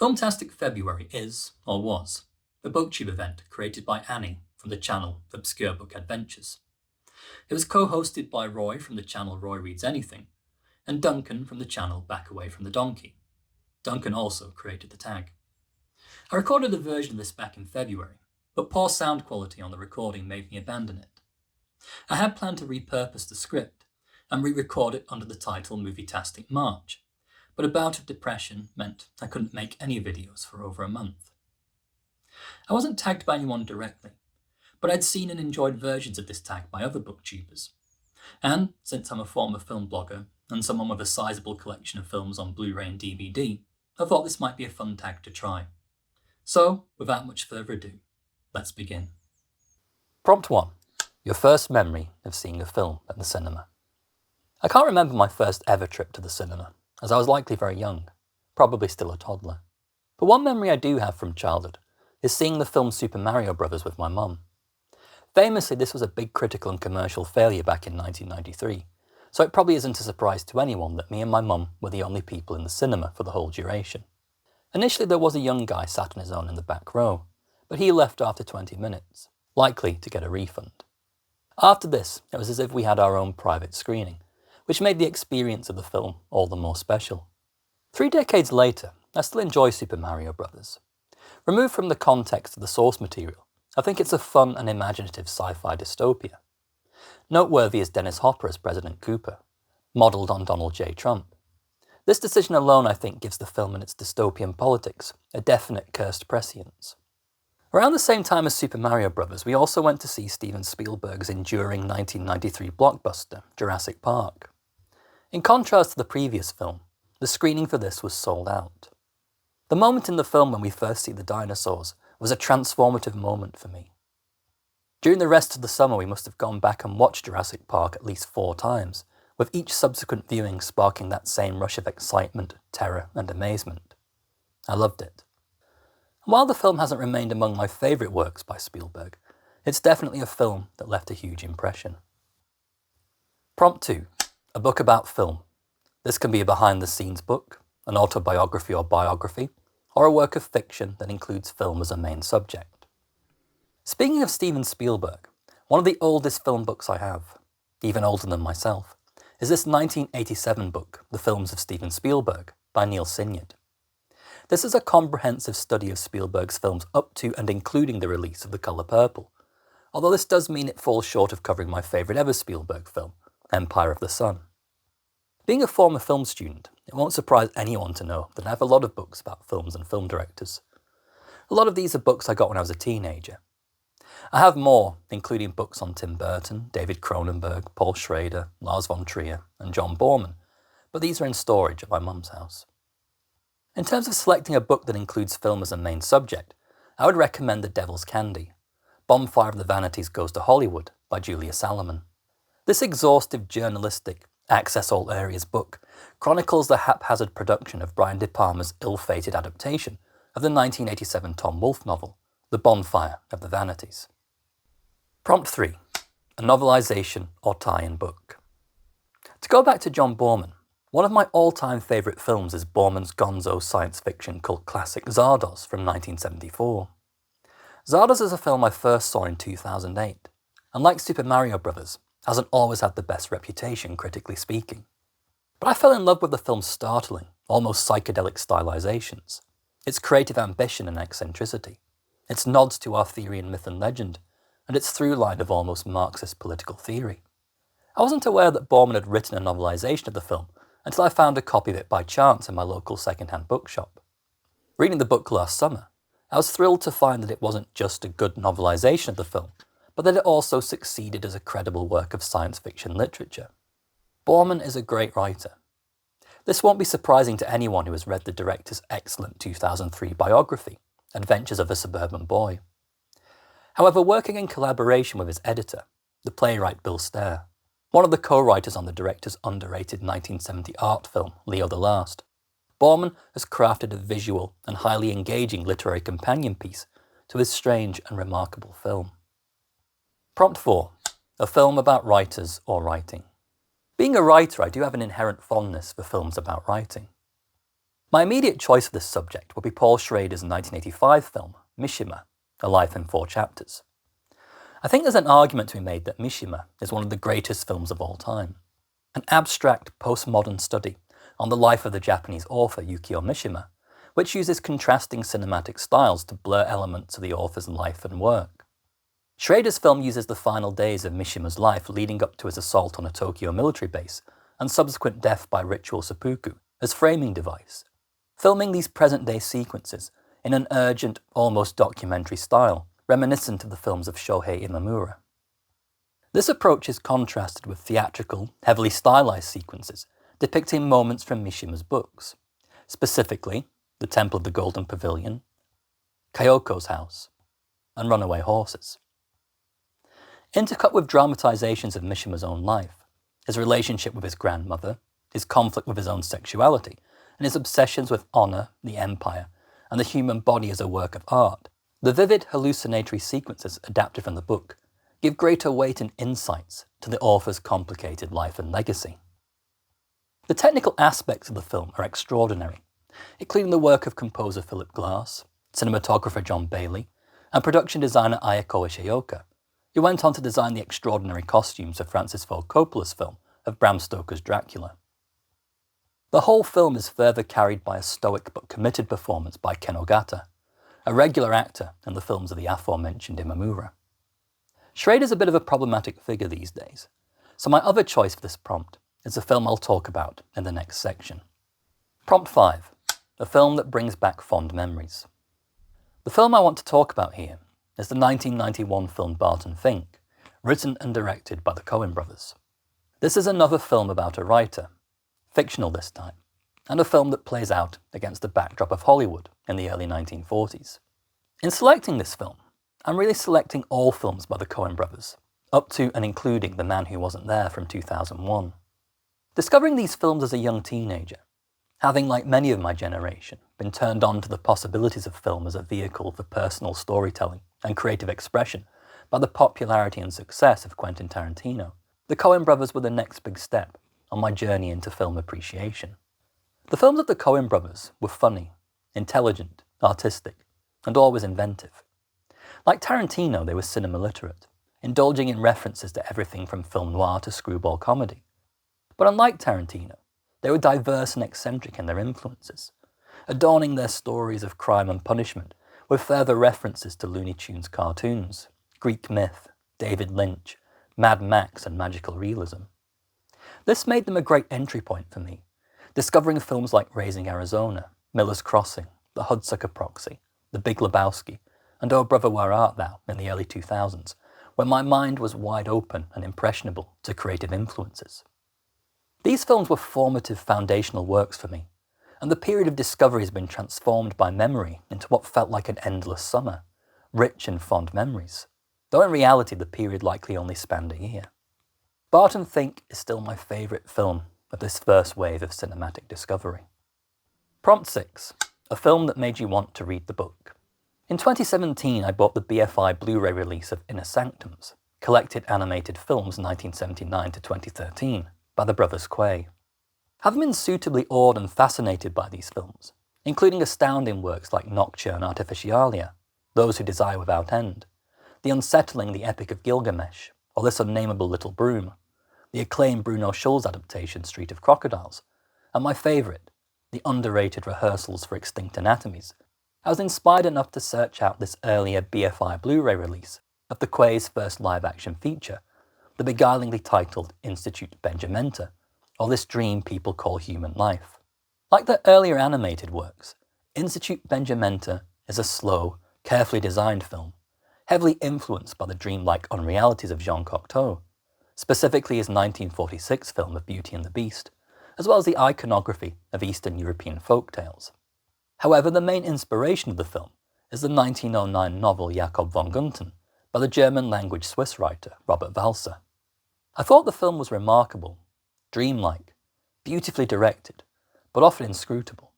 Filmtastic February is, or was, a Booktube event created by Annie from the channel Obscure Book Adventures. It was co-hosted by Roy from the channel Roy Reads Anything, and Duncan from the channel Back Away from the Donkey. Duncan also created the tag. I recorded a version of this back in February, but poor sound quality on the recording made me abandon it. I had planned to repurpose the script and re-record it under the title Movietastic March, but a bout of depression meant I couldn't make any videos for over a month. I wasn't tagged by anyone directly, but I'd seen and enjoyed versions of this tag by other booktubers. And since I'm a former film blogger and someone with a sizable collection of films on Blu-ray and DVD, I thought this might be a fun tag to try. So, without much further ado, let's begin. Prompt 1. Your first memory of seeing a film at the cinema. I can't remember my first ever trip to the cinema, as I was likely very young, probably still a toddler. But one memory I do have from childhood is seeing the film Super Mario Bros. With my mum. Famously, this was a big critical and commercial failure back in 1993, so it probably isn't a surprise to anyone that me and my mum were the only people in the cinema for the whole duration. Initially, there was a young guy sat on his own in the back row, but he left after 20 minutes, likely to get a refund. After this, it was as if we had our own private screening, which made the experience of the film all the more special. 3 decades later, I still enjoy Super Mario Bros. Removed from the context of the source material, I think it's a fun and imaginative sci-fi dystopia. Noteworthy is Dennis Hopper as President Cooper, modelled on Donald J. Trump. This decision alone, I think, gives the film and its dystopian politics a definite cursed prescience. Around the same time as Super Mario Bros., we also went to see Steven Spielberg's enduring 1993 blockbuster, Jurassic Park. In contrast to the previous film, the screening for this was sold out. The moment in the film when we first see the dinosaurs was a transformative moment for me. During the rest of the summer, we must have gone back and watched Jurassic Park at least 4 times, with each subsequent viewing sparking that same rush of excitement, terror, and amazement. I loved it. And while the film hasn't remained among my favourite works by Spielberg, it's definitely a film that left a huge impression. Prompt 2. A book about film. This can be a behind-the-scenes book, an autobiography or biography, or a work of fiction that includes film as a main subject. Speaking of Steven Spielberg, one of the oldest film books I have, even older than myself, is this 1987 book, The Films of Steven Spielberg, by Neil Sinyard. This is a comprehensive study of Spielberg's films up to and including the release of The Colour Purple, although this does mean it falls short of covering my favourite ever Spielberg film, Empire of the Sun. Being a former film student, it won't surprise anyone to know that I have a lot of books about films and film directors. A lot of these are books I got when I was a teenager. I have more, including books on Tim Burton, David Cronenberg, Paul Schrader, Lars von Trier, and John Borman, but these are in storage at my mum's house. In terms of selecting a book that includes film as a main subject, I would recommend The Devil's Candy, Bonfire of the Vanities Goes to Hollywood by Julia Salomon. This exhaustive journalistic, access all areas book chronicles the haphazard production of Brian De Palma's ill-fated adaptation of the 1987 Tom Wolfe novel, The Bonfire of the Vanities. Prompt 3. A novelisation or tie-in book. To go back to John Borman, one of my all-time favourite films is Borman's gonzo science fiction cult classic Zardoz from 1974. Zardoz is a film I first saw in 2008, and like Super Mario Bros., hasn't always had the best reputation, critically speaking. But I fell in love with the film's startling, almost psychedelic stylizations, its creative ambition and eccentricity, its nods to Arthurian myth and legend, and its through line of almost Marxist political theory. I wasn't aware that Borman had written a novelisation of the film until I found a copy of it by chance in my local second-hand bookshop. Reading the book last summer, I was thrilled to find that it wasn't just a good novelisation of the film, but that it also succeeded as a credible work of science fiction literature. Borman is a great writer. This won't be surprising to anyone who has read the director's excellent 2003 biography, Adventures of a Suburban Boy. However, working in collaboration with his editor, the playwright Bill Stair, one of the co-writers on the director's underrated 1970 art film, Leo the Last, Borman has crafted a visual and highly engaging literary companion piece to his strange and remarkable film. Prompt 4. A film about writers or writing. Being a writer, I do have an inherent fondness for films about writing. My immediate choice for this subject would be Paul Schrader's 1985 film, Mishima, A Life in 4 Chapters. I think there's an argument to be made that Mishima is one of the greatest films of all time. An abstract, postmodern study on the life of the Japanese author Yukio Mishima, which uses contrasting cinematic styles to blur elements of the author's life and work. Schrader's film uses the final days of Mishima's life leading up to his assault on a Tokyo military base and subsequent death by ritual seppuku as framing device, filming these present-day sequences in an urgent, almost documentary style, reminiscent of the films of Shohei Imamura. This approach is contrasted with theatrical, heavily stylized sequences depicting moments from Mishima's books, specifically The Temple of the Golden Pavilion, Kyoko's House, and Runaway Horses. Intercut with dramatizations of Mishima's own life, his relationship with his grandmother, his conflict with his own sexuality, and his obsessions with honor, the empire, and the human body as a work of art, the vivid hallucinatory sequences adapted from the book give greater weight and insights to the author's complicated life and legacy. The technical aspects of the film are extraordinary, including the work of composer Philip Glass, cinematographer John Bailey, and production designer Ayako Ishioka, who went on to design the extraordinary costumes of Francis Ford Coppola's film of Bram Stoker's Dracula. The whole film is further carried by a stoic but committed performance by Ken Ogata, a regular actor in the films of the aforementioned Imamura. Schrader's a bit of a problematic figure these days, so my other choice for this prompt is a film I'll talk about in the next section. Prompt 5. A film that brings back fond memories. The film I want to talk about here is the 1991 film Barton Fink, written and directed by the Coen brothers. This is another film about a writer, fictional this time, and a film that plays out against the backdrop of Hollywood in the early 1940s. In selecting this film, I'm really selecting all films by the Coen brothers, up to and including The Man Who Wasn't There from 2001. Discovering these films as a young teenager, having, like many of my generation, been turned on to the possibilities of film as a vehicle for personal storytelling and creative expression by the popularity and success of Quentin Tarantino, the Coen brothers were the next big step on my journey into film appreciation. The films of the Coen brothers were funny, intelligent, artistic, and always inventive. Like Tarantino, they were cinema literate, indulging in references to everything from film noir to screwball comedy. But unlike Tarantino, they were diverse and eccentric in their influences, adorning their stories of crime and punishment with further references to Looney Tunes cartoons, Greek myth, David Lynch, Mad Max, and magical realism. This made them a great entry point for me, discovering films like Raising Arizona, Miller's Crossing, The Hudsucker Proxy, The Big Lebowski, and Oh Brother Where Art Thou in the early 2000s, when my mind was wide open and impressionable to creative influences. These films were formative foundational works for me, and the period of discovery has been transformed by memory into what felt like an endless summer, rich in fond memories, though in reality the period likely only spanned a year. Barton Fink is still my favourite film of this first wave of cinematic discovery. Prompt 6. A film that made you want to read the book. In 2017, I bought the BFI Blu-ray release of Inner Sanctums, Collected Animated Films 1979 to 2013, by the brothers Quay. Having been suitably awed and fascinated by these films, including astounding works like Nocturne Artificialia, Those Who Desire Without End, The Unsettling The Epic of Gilgamesh, or This Unnameable Little Broom, the acclaimed Bruno Schulz adaptation Street of Crocodiles, and my favourite, the underrated Rehearsals for Extinct Anatomies, I was inspired enough to search out this earlier BFI Blu-ray release of the Quay's first live-action feature, the beguilingly titled Institute Benjamenta, or This Dream People Call Human Life. Like their earlier animated works, Institute Benjamenta is a slow, carefully designed film, heavily influenced by the dreamlike unrealities of Jean Cocteau, specifically his 1946 film of Beauty and the Beast, as well as the iconography of Eastern European folk tales. However, the main inspiration of the film is the 1909 novel Jakob von Gunten by the German-language Swiss writer Robert Walser. I thought the film was remarkable, dreamlike, beautifully directed, but often inscrutable.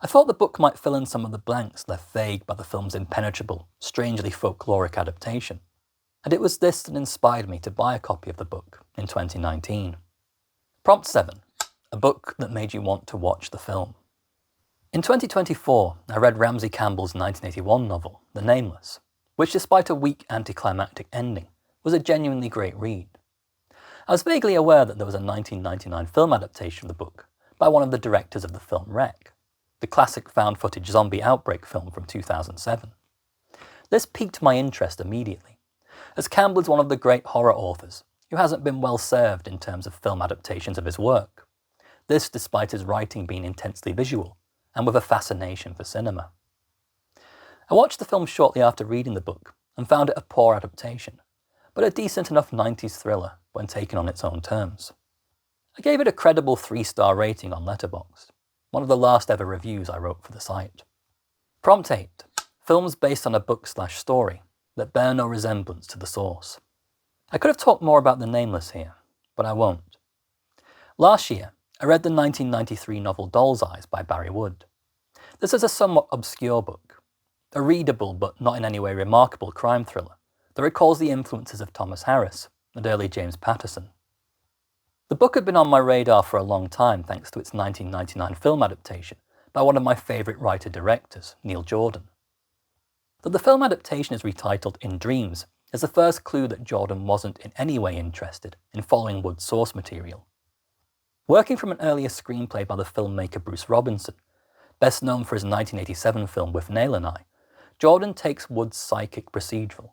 I thought the book might fill in some of the blanks left vague by the film's impenetrable, strangely folkloric adaptation, and it was this that inspired me to buy a copy of the book in 2019. Prompt 7. A book that made you want to watch the film. In 2024, I read Ramsey Campbell's 1981 novel, The Nameless, which despite a weak anticlimactic ending, was a genuinely great read. I was vaguely aware that there was a 1999 film adaptation of the book by one of the directors of the film Wreck, the classic found-footage zombie outbreak film from 2007. This piqued my interest immediately, as Campbell is one of the great horror authors who hasn't been well served in terms of film adaptations of his work. This despite his writing being intensely visual and with a fascination for cinema. I watched the film shortly after reading the book and found it a poor adaptation, but a decent enough 90s thriller when taken on its own terms. I gave it a credible 3-star rating on Letterboxd, one of the last ever reviews I wrote for the site. Prompt 8. Films based on a book/story that bear no resemblance to the source. I could have talked more about The Nameless here, but I won't. Last year, I read the 1993 novel Doll's Eyes by Barry Wood. This is a somewhat obscure book, a readable but not in any way remarkable crime thriller that recalls the influences of Thomas Harris and early James Patterson. The book had been on my radar for a long time thanks to its 1999 film adaptation by one of my favourite writer-directors, Neil Jordan. That the film adaptation is retitled In Dreams is the first clue that Jordan wasn't in any way interested in following Wood's source material. Working from an earlier screenplay by the filmmaker Bruce Robinson, best known for his 1987 film With Nail and I, Jordan takes Wood's psychic procedural,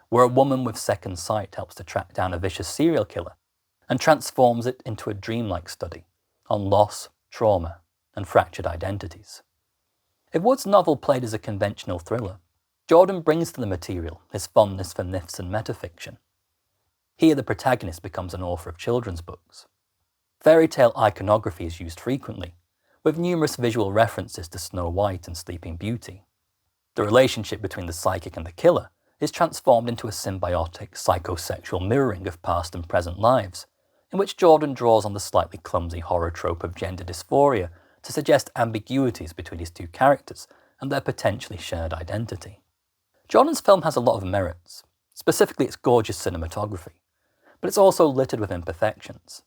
where a woman with second sight helps to track down a vicious serial killer, and transforms it into a dreamlike study on loss, trauma, and fractured identities. If Wood's novel played as a conventional thriller, Jordan brings to the material his fondness for myths and metafiction. Here the protagonist becomes an author of children's books. Fairy tale iconography is used frequently, with numerous visual references to Snow White and Sleeping Beauty. The relationship between the psychic and the killer is transformed into a symbiotic, psychosexual mirroring of past and present lives, in which Jordan draws on the slightly clumsy horror trope of gender dysphoria to suggest ambiguities between his two characters and their potentially shared identity. Jordan's film has a lot of merits, specifically its gorgeous cinematography, but it's also littered with imperfections.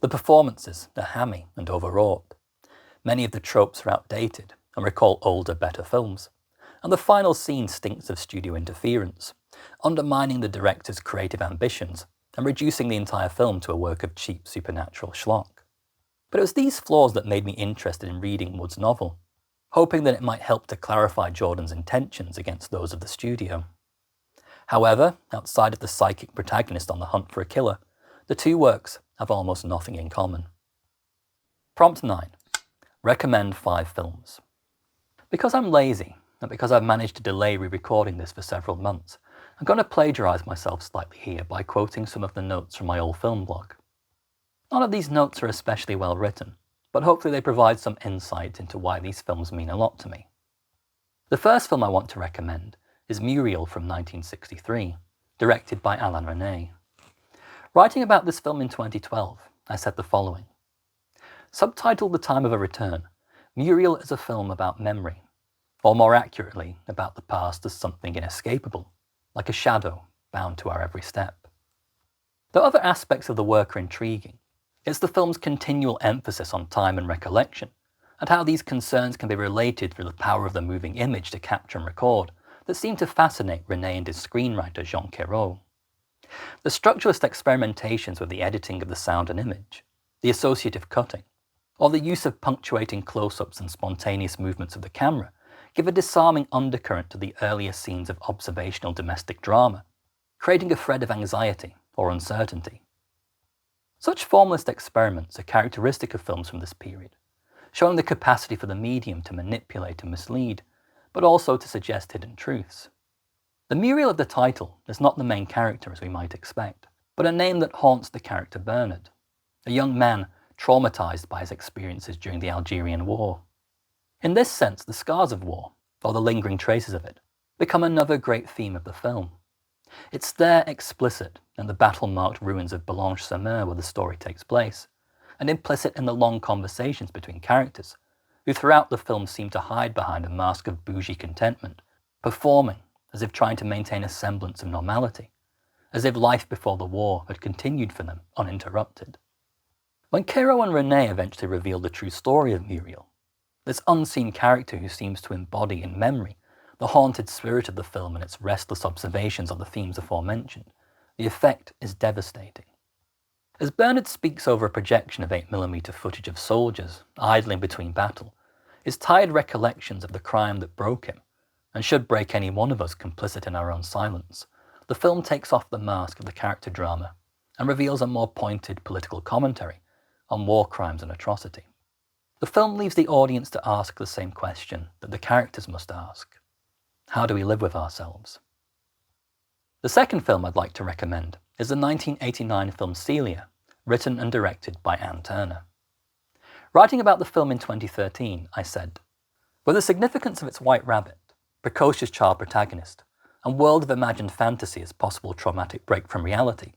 The performances are hammy and overwrought. Many of the tropes are outdated and recall older, better films, and the final scene stinks of studio interference, undermining the director's creative ambitions and reducing the entire film to a work of cheap supernatural schlock. But it was these flaws that made me interested in reading Wood's novel, hoping that it might help to clarify Jordan's intentions against those of the studio. However, outside of the psychic protagonist on the hunt for a killer, the two works have almost nothing in common. Prompt 9. Recommend 5 films. Because I'm lazy, and because I've managed to delay re-recording this for several months, I'm going to plagiarise myself slightly here by quoting some of the notes from my old film blog. None of these notes are especially well written, but hopefully they provide some insight into why these films mean a lot to me. The first film I want to recommend is Muriel from 1963, directed by Alain Resnais. Writing about this film in 2012, I said the following. Subtitled The Time of a Return, Muriel is a film about memory, or more accurately, about the past as something inescapable, like a shadow bound to our every step. Though other aspects of the work are intriguing, it's the film's continual emphasis on time and recollection, and how these concerns can be related through the power of the moving image to capture and record, that seem to fascinate Resnais and his screenwriter Jean Queyroux. The structuralist experimentations with the editing of the sound and image, the associative cutting, or the use of punctuating close-ups and spontaneous movements of the camera give a disarming undercurrent to the earlier scenes of observational domestic drama, creating a thread of anxiety or uncertainty. Such formalist experiments are characteristic of films from this period, showing the capacity for the medium to manipulate and mislead, but also to suggest hidden truths. The Muriel of the title is not the main character as we might expect, but a name that haunts the character Bernard, a young man traumatized by his experiences during the Algerian War. In this sense, the scars of war, or the lingering traces of it, become another great theme of the film. It's there explicit in the battle-marked ruins of Boulogne-sur-Mer where the story takes place, and implicit in the long conversations between characters, who throughout the film seem to hide behind a mask of bougie contentment, performing as if trying to maintain a semblance of normality, as if life before the war had continued for them uninterrupted. When Queyroux and Resnais eventually revealed the true story of Muriel, This unseen character who seems to embody in memory the haunted spirit of the film and its restless observations on the themes aforementioned, the effect is devastating. As Bernard speaks over a projection of 8mm footage of soldiers idling between battle, his tired recollections of the crime that broke him, and should break any one of us complicit in our own silence, the film takes off the mask of the character drama and reveals a more pointed political commentary on war crimes and atrocity. The film leaves the audience to ask the same question that the characters must ask. How do we live with ourselves? The second film I'd like to recommend is the 1989 film Celia, written and directed by Anne Turner. Writing about the film in 2013, I said, "With the significance of its white rabbit, precocious child protagonist, and world of imagined fantasy as possible traumatic break from reality,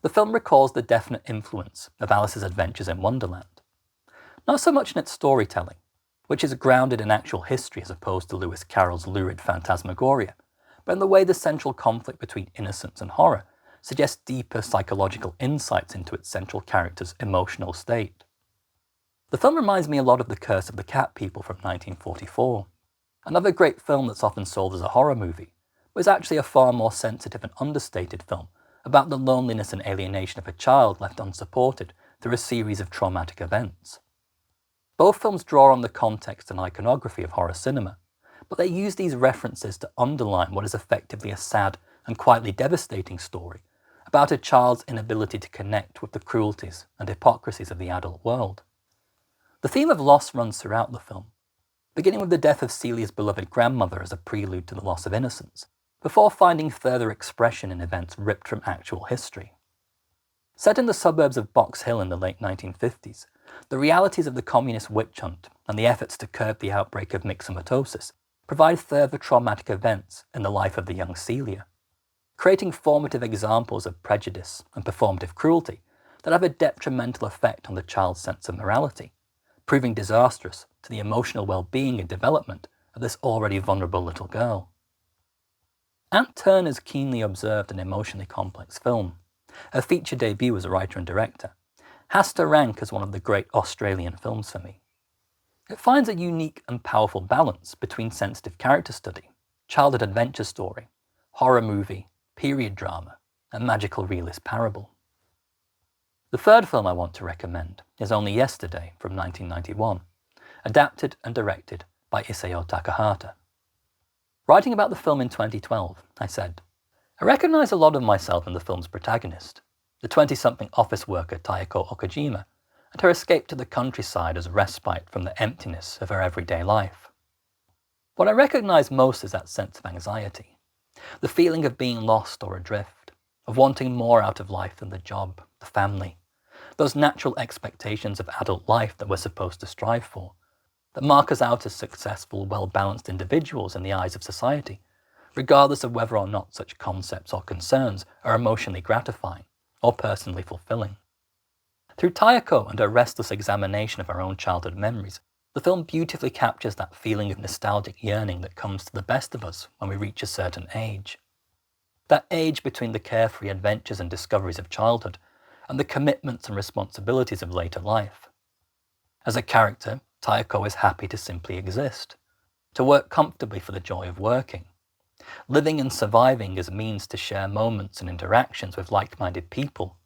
the film recalls the definite influence of Alice's Adventures in Wonderland. Not so much in its storytelling, which is grounded in actual history as opposed to Lewis Carroll's lurid phantasmagoria, but in the way the central conflict between innocence and horror suggests deeper psychological insights into its central character's emotional state. The film reminds me a lot of The Curse of the Cat People from 1944, another great film that's often sold as a horror movie, but is actually a far more sensitive and understated film about the loneliness and alienation of a child left unsupported through a series of traumatic events. Both films draw on the context and iconography of horror cinema, but they use these references to underline what is effectively a sad and quietly devastating story about a child's inability to connect with the cruelties and hypocrisies of the adult world. The theme of loss runs throughout the film, beginning with the death of Celia's beloved grandmother as a prelude to the loss of innocence, before finding further expression in events ripped from actual history. Set in the suburbs of Box Hill in the late 1950s, the realities of the communist witch hunt and the efforts to curb the outbreak of myxomatosis provide further traumatic events in the life of the young Celia, creating formative examples of prejudice and performative cruelty that have a detrimental effect on the child's sense of morality, proving disastrous to the emotional well-being and development of this already vulnerable little girl. Anne Turner's keenly observed and emotionally complex film, her feature debut as a writer and director, has to rank as one of the great Australian films for me. It finds a unique and powerful balance between sensitive character study, childhood adventure story, horror movie, period drama, and magical realist parable. The third film I want to recommend is Only Yesterday from 1991, adapted and directed by Isao Takahata. Writing about the film in 2012, I said, "I recognise a lot of myself in the film's protagonist, the 20-something office worker Taeko Okajima, and her escape to the countryside as a respite from the emptiness of her everyday life. What I recognise most is that sense of anxiety, the feeling of being lost or adrift, of wanting more out of life than the job, the family, those natural expectations of adult life that we're supposed to strive for, that mark us out as successful, well-balanced individuals in the eyes of society, regardless of whether or not such concepts or concerns are emotionally gratifying or personally fulfilling." Through Taeko and her restless examination of her own childhood memories, the film beautifully captures that feeling of nostalgic yearning that comes to the best of us when we reach a certain age. That age between the carefree adventures and discoveries of childhood and the commitments and responsibilities of later life. As a character, Taeko is happy to simply exist, to work comfortably for the joy of working, living and surviving as a means to share moments and interactions with like-minded people,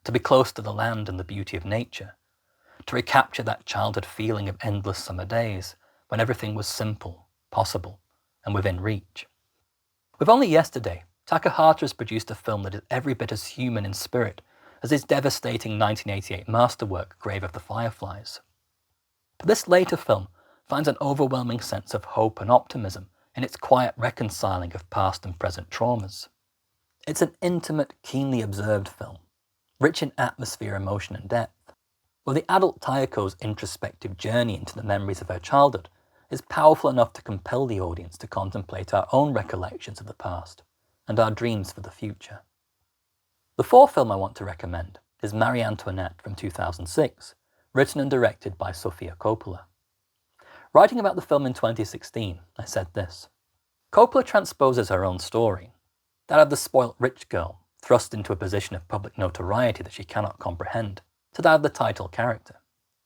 to be close to the land and the beauty of nature, to recapture that childhood feeling of endless summer days when everything was simple, possible, and within reach. With Only Yesterday, Takahata has produced a film that is every bit as human in spirit as his devastating 1988 masterwork Grave of the Fireflies. But this later film finds an overwhelming sense of hope and optimism in its quiet reconciling of past and present traumas. It's an intimate, keenly observed film, rich in atmosphere, emotion and depth, where the adult Taeko's introspective journey into the memories of her childhood is powerful enough to compel the audience to contemplate our own recollections of the past and our dreams for the future. The fourth film I want to recommend is Marie Antoinette from 2006, written and directed by Sofia Coppola. Writing about the film in 2016, I said this: "Coppola transposes her own story, that of the spoilt rich girl thrust into a position of public notoriety that she cannot comprehend, to that of the title character.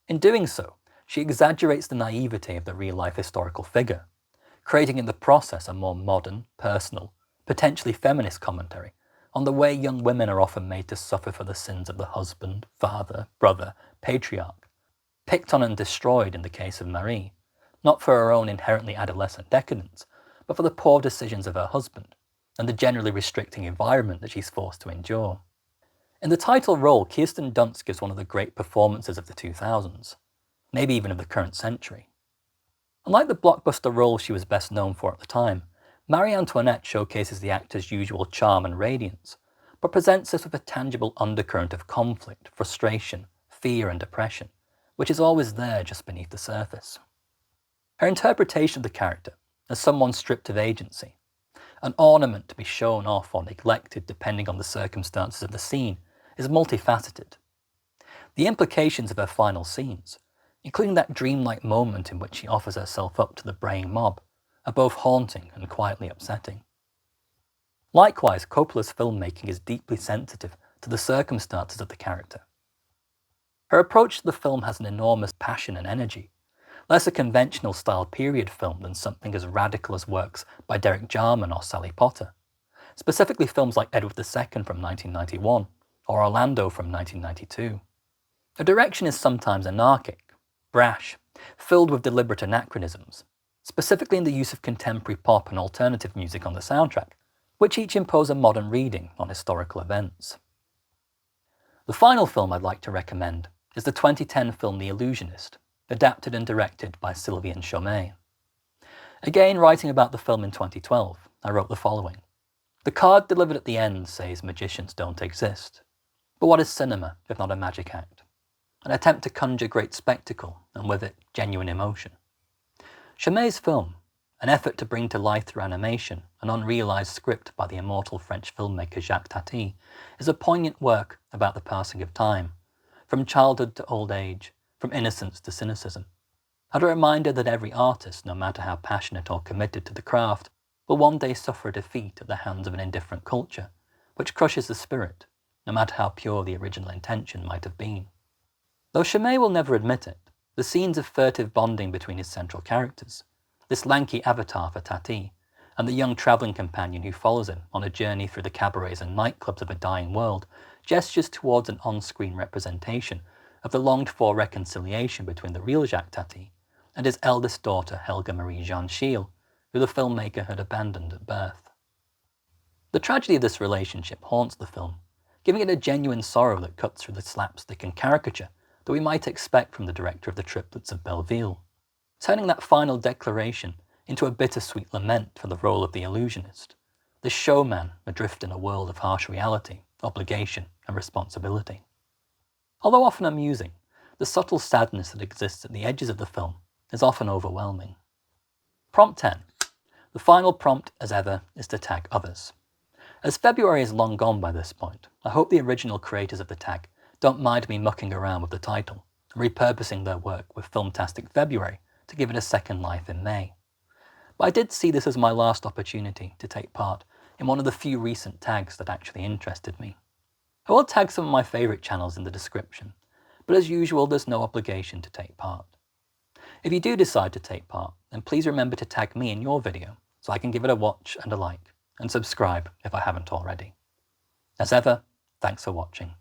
In doing so, she exaggerates the naivety of the real-life historical figure, creating in the process a more modern, personal, potentially feminist commentary on the way young women are often made to suffer for the sins of the husband, father, brother, patriarch, picked on and destroyed in the case of Marie, not for her own inherently adolescent decadence, but for the poor decisions of her husband and the generally restricting environment that she's forced to endure. In the title role, Kirsten Dunst gives one of the great performances of the 2000s, maybe even of the current century. Unlike the blockbuster role she was best known for at the time, Marie Antoinette showcases the actor's usual charm and radiance, but presents us with a tangible undercurrent of conflict, frustration, fear and depression, which is always there just beneath the surface. Her interpretation of the character as someone stripped of agency, an ornament to be shown off or neglected depending on the circumstances of the scene, is multifaceted. The implications of her final scenes, including that dreamlike moment in which she offers herself up to the braying mob, are both haunting and quietly upsetting. Likewise, Coppola's filmmaking is deeply sensitive to the circumstances of the character. Her approach to the film has an enormous passion and energy, less a conventional style period film than something as radical as works by Derek Jarman or Sally Potter, specifically films like Edward II from 1991 or Orlando from 1992. Her direction is sometimes anarchic, brash, filled with deliberate anachronisms, specifically in the use of contemporary pop and alternative music on the soundtrack, which each impose a modern reading on historical events. The final film I'd like to recommend is the 2010 film The Illusionist, adapted and directed by Sylviane Chomet. Again, writing about the film in 2012, I wrote the following. The card delivered at the end says magicians don't exist. But what is cinema if not a magic act? An attempt to conjure great spectacle and with it genuine emotion. Chomet's film, an effort to bring to life through animation an unrealised script by the immortal French filmmaker Jacques Tati, is a poignant work about the passing of time, from childhood to old age, from innocence to cynicism, and a reminder that every artist, no matter how passionate or committed to the craft, will one day suffer defeat at the hands of an indifferent culture, which crushes the spirit, no matter how pure the original intention might have been. Though Chomet will never admit it, the scenes of furtive bonding between his central characters, this lanky avatar for Tati, and the young travelling companion who follows him on a journey through the cabarets and nightclubs of a dying world, gestures towards an on-screen representation of the longed-for reconciliation between the real Jacques Tati and his eldest daughter Helga Marie Jeanne Schiele, who the filmmaker had abandoned at birth. The tragedy of this relationship haunts the film, giving it a genuine sorrow that cuts through the slapstick and caricature that we might expect from the director of The Triplets of Belleville, turning that final declaration into a bittersweet lament for the role of the illusionist, the showman adrift in a world of harsh reality, obligation and responsibility. Although often amusing, the subtle sadness that exists at the edges of the film is often overwhelming. Prompt 10. The final prompt, as ever, is to tag others. As February is long gone by this point, I hope the original creators of the tag don't mind me mucking around with the title and repurposing their work with Filmtastic February to give it a second life in May. But I did see this as my last opportunity to take part in one of the few recent tags that actually interested me. I will tag some of my favourite channels in the description, but as usual there's no obligation to take part. If you do decide to take part, then please remember to tag me in your video so I can give it a watch and a like, and subscribe if I haven't already. As ever, thanks for watching.